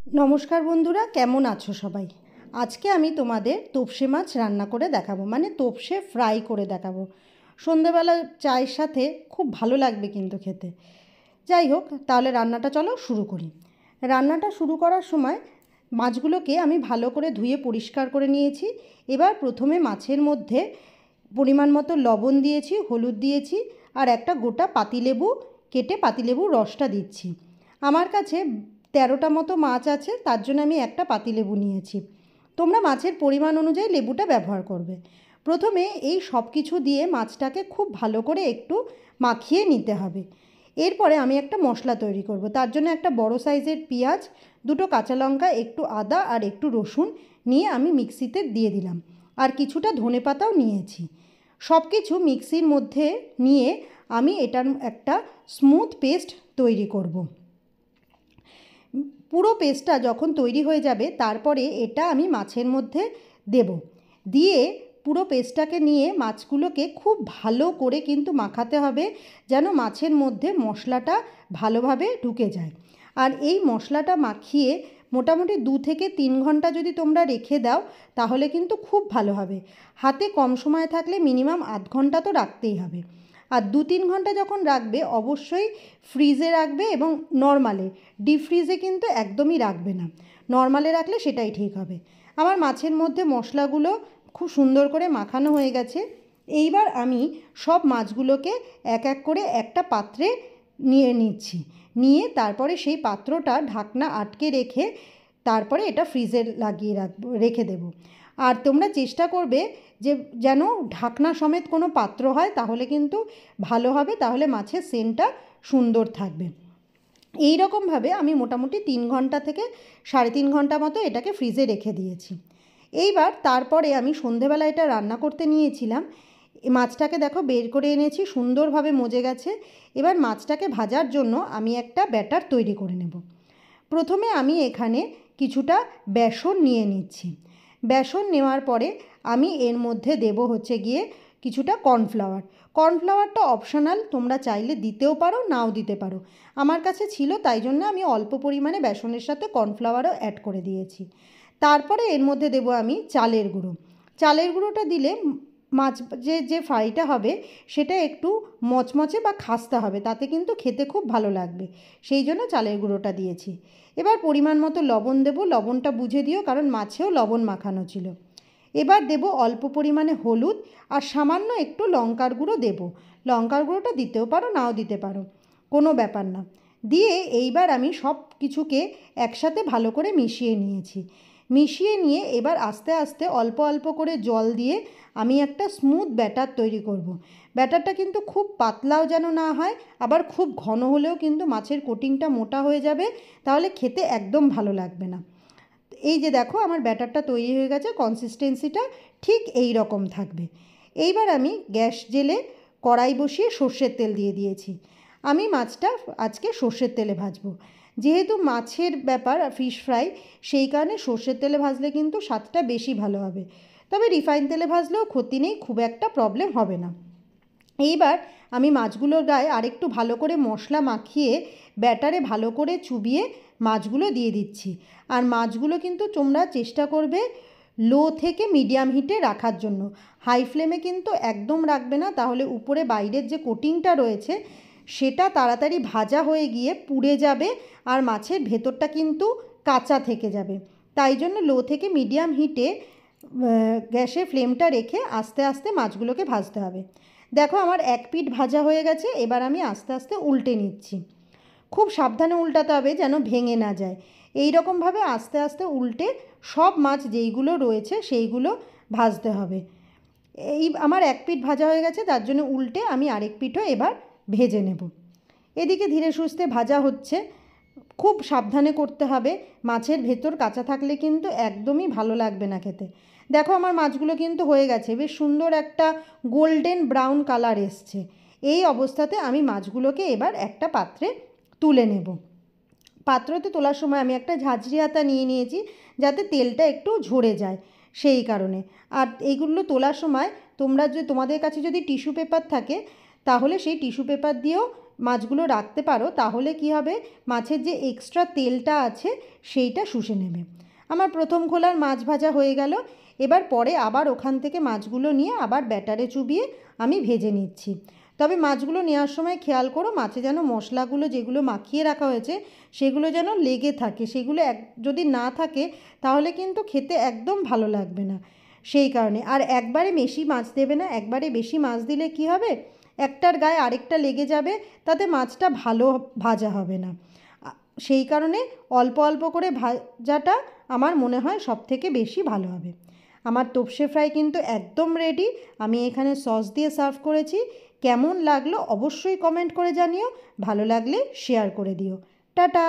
नमस्कार बंधुरा केमन आछो सबाई। आज के आमी तोमादेर तोपसे माछ रान्ना करे देखाबो, माने तोपसे फ्राई करे देखाबो। सन्ध्येबेला चायेर साथे खूब भालो लागबे किन्तु खेते। যাই হোক, তাহলে রান্নাটা চলো শুরু করি। রান্নাটা শুরু করার সময় মাছগুলোকে আমি ভালো করে ধুয়ে পরিষ্কার করে নিয়েছি। এবার প্রথমে মাছের মধ্যে পরিমাণ মতো লবণ দিয়েছি, হলুদ দিয়েছি আর একটা গোটা পাতিলেবু কেটে পাতিলেবুর রসটা দিচ্ছি। আমার কাছে 13টা মতো মাছ আছে, তার জন্য আমি একটা পাতিলেবু নিয়েছি। তোমরা মাছের পরিমাণ অনুযায়ী লেবুটা ব্যবহার করবে। প্রথমে এই সব কিছু দিয়ে মাছটাকে খুব ভালো করে একটু মাখিয়ে নিতে হবে। এরপরে আমি একটা মশলা তৈরি করব। তার জন্য একটা বড় সাইজের পেঁয়াজ, দুটো কাঁচা লঙ্কা, একটু আদা আর একটু রসুন নিয়ে আমি মিক্সিতে দিয়ে দিলাম। আর কিছুটা ধনেপাতাও নিয়েছি। সব কিছু মিক্সির মধ্যে নিয়ে আমি এটার একটা স্মুথ পেস্ট তৈরি করব। পুরো পেস্টটা যখন তৈরি হয়ে যাবে তারপরে এটা আমি মাছের মধ্যে দেব। দিয়ে পুরো পেস্টটাকে নিয়ে মাছগুলোকে খুব ভালো করে কিন্তু মাখাতে হবে, যেন মাছের মধ্যে মশলাটা ভালোভাবে ঢুকে যায়। আর এই মশলাটা মাখিয়ে মোটামুটি 2 থেকে 3 ঘন্টা যদি তোমরা রেখে দাও তাহলে কিন্তু খুব ভালো হবে। হাতে কম সময় থাকলে মিনিমাম আধ ঘন্টা তো রাখতেই হবে। আর 2-3 ঘন্টা যখন রাখবে অবশ্যই ফ্রিজে রাখবে, এবং নর্মালে, ডিপ ফ্রিজে কিন্তু একদমই রাখবে না। নর্মালে রাখলে সেটাই ঠিক হবে। আমার মাছের মধ্যে মশলাগুলো খুব সুন্দর করে মাখানো হয়ে গেছে। এইবার আমি সব মাছগুলোকে এক এক করে একটা পাত্রে নিয়ে নিচ্ছি। নিয়ে তারপরে সেই পাত্রটা ঢাকনা আটকে রেখে তারপরে এটা ফ্রিজে রেখে দেব। আর তোমরা চেষ্টা করবে যে যেন ঢাকনা সমেত কোনো পাত্র হয়, তাহলে কিন্তু ভালো হবে, তাহলে মাছের সেন্টটা সুন্দর থাকবে। এই রকমভাবে আমি মোটামুটি 3 ঘন্টা থেকে 3.5 ঘন্টা মতো এটাকে ফ্রিজে রেখে দিয়েছি। এইবার তারপরে আমি সন্ধেবেলা এটা রান্না করতে নিয়েছিলাম। মাছটাকে দেখো বের করে এনেছি, সুন্দরভাবে মজে গেছে। এবার মাছটাকে ভাজার জন্য আমি একটা ব্যাটার তৈরি করে নেব। প্রথমে আমি এখানে কিছুটা বেসন নিয়ে নিচ্ছি। বেসন নেওয়ার পরে আমি এর মধ্যে দেব হচ্ছে গিয়ে কিছুটা কর্নফ্লাওয়ার। কর্নফ্লাওয়ারটা অপশনাল, তোমরা চাইলে দিতেও পারো, নাও দিতে পারো। আমার কাছে ছিল তাই জন্য আমি অল্প পরিমাণে বেসনের সাথে কর্নফ্লাওয়ারও অ্যাড করে দিয়েছি। তারপরে এর মধ্যে দেব আমি চালের গুঁড়ো। চালের গুঁড়োটা দিলে মাছ যে ফ্রাইটা হবে সেটা একটু মচমচে বা খাস্তা হবে, তাতে কিন্তু খেতে খুব ভালো লাগবে। সেই জন্য চালের গুঁড়োটা দিয়েছি। এবার পরিমাণ মতো লবণ দেব। লবণটা বুঝে দিও, কারণ মাছেও লবণ মাখানো ছিল। এবার দেব অল্প পরিমাণে হলুদ আর সামান্য একটু লঙ্কার গুঁড়ো দেব। লঙ্কার গুঁড়োটা দিতেও পারো, নাও দিতে পারো, কোনো ব্যাপার না। দিয়ে এইবার আমি সব কিছুকে একসাথে ভালো করে মিশিয়ে নিয়েছি। মিশিয়ে নিয়ে এবার আস্তে আস্তে অল্প অল্প করে জল দিয়ে আমি একটা স্মুথ ব্যাটার তৈরি করব। ব্যাটারটা কিন্তু খুব পাতলাও যেন না হয়, আবার খুব ঘন হলেও কিন্তু মাছের কোটিংটা মোটা হয়ে যাবে, তাহলে খেতে একদম ভালো লাগবে না। এই যে দেখো আমার ব্যাটারটা তৈরি হয়ে গেছে, কনসিস্টেন্সিটা ঠিক এই রকম থাকবে। এইবার আমি গ্যাস জেলে কড়াই বসিয়ে সর্ষের তেল দিয়ে দিয়েছি। আমি মাছটা আজকে সর্ষের তেলে ভাজবো। যেহেতু মাছের ব্যাপার, ফিশ ফ্রাই, সেই কারণে সর্ষের তেলে ভাজলে কিন্তু স্বাদটা বেশি ভালো হবে। তবে রিফাইন তেলে ভাজলেও ক্ষতি নেই, খুব একটা প্রবলেম হবে না। এইবার আমি মাছগুলোর গায়ে আরেকটু ভালো করে মশলা মাখিয়ে ব্যাটারে ভালো করে চুবিয়ে মাছগুলো দিয়ে দিচ্ছি। আর মাছগুলো কিন্তু তোমরা চেষ্টা করবে লো থেকে মিডিয়াম হিটে রাখার জন্য। হাই ফ্লেমে কিন্তু একদম রাখবে না, তাহলে উপরে বাইরের যে কোটিংটা রয়েছে সেটা তাড়াতাড়ি ভাজা হয়ে গিয়ে পুড়ে যাবে, আর মাছের ভেতরটা কিন্তু কাঁচা থেকে যাবে। তাই জন্য লো থেকে মিডিয়াম হিটে গ্যাসের ফ্লেমটা রেখে আস্তে আস্তে মাছগুলোকে ভাজতে হবে। দেখো আমার এক পিঠ ভাজা হয়ে গেছে। এবার আমি আস্তে আস্তে উল্টে নিচ্ছি। খুব সাবধানে উল্টাতে হবে যেন ভেঙে না যায়। এই রকমভাবে আস্তে আস্তে উল্টে সব মাছ যেইগুলো রয়েছে সেইগুলো ভাজতে হবে। এই আমার এক পিঠ ভাজা হয়ে গেছে, তার জন্য উল্টে আমি আরেক পিঠও এবার ভেজে নেব। এদিকে ধীরে সুস্থে ভাজা হচ্ছে, খুব সাবধানে করতে হবে। মাছের ভেতর কাঁচা থাকলে কিন্তু একদমই ভালো লাগবে না খেতে। দেখো আমার মাছগুলো কিন্তু হয়ে গেছে, বেশ সুন্দর একটা গোল্ডেন ব্রাউন কালার এসছে। এই অবস্থাতে আমি মাছগুলোকে এবার একটা পাত্রে তুলে নেব। পাত্রতে তোলার সময় আমি একটা ঝাঁঝরি হাতা নিয়ে নিয়েছি, যাতে তেলটা একটু ঝরে যায় সেই কারণে। আর এইগুলো তোলার সময় তোমাদের কাছে যদি টিস্যু পেপার থাকে তাহলে সেই টিস্যু পেপার দিয়েও মাছগুলো রাখতে পারো, তাহলে কি হবে, মাছের যে এক্সট্রা তেলটা আছে সেইটা শুষে নেবে। আমার প্রথম খোলার মাছ ভাজা হয়ে গেল। এবার পরে আবার ওখান থেকে মাছগুলো নিয়ে আবার ব্যাটারে চুবিয়ে আমি ভেজে নিচ্ছি। তবে মাছগুলো নেওয়ার সময় খেয়াল করো মাছে যেন মশলাগুলো যেগুলো মাখিয়ে রাখা হয়েছে সেগুলো যেন লেগে থাকে, সেগুলো যদি না থাকে তাহলে কিন্তু খেতে একদম ভালো লাগবে না। সেই কারণে আর একবারে বেশি মাছ দেবে না, একবারে বেশি মাছ দিলে কি হবে, একটার গায়ে আরেকটা লেগে যাবে, তাতে মাছটা ভালো ভাজা হবে না। সেই কারণে অল্প অল্প করে ভাজাটা আমার মনে হয় সব থেকে বেশি ভালো হবে। আমার তোপসে ফ্রাই কিন্তু একদম রেডি। আমি এখানে সস দিয়ে সার্ভ করেছি। কেমন লাগলো অবশ্যই কমেন্ট করে জানিও, ভালো লাগলে শেয়ার করে দিও। টাটা।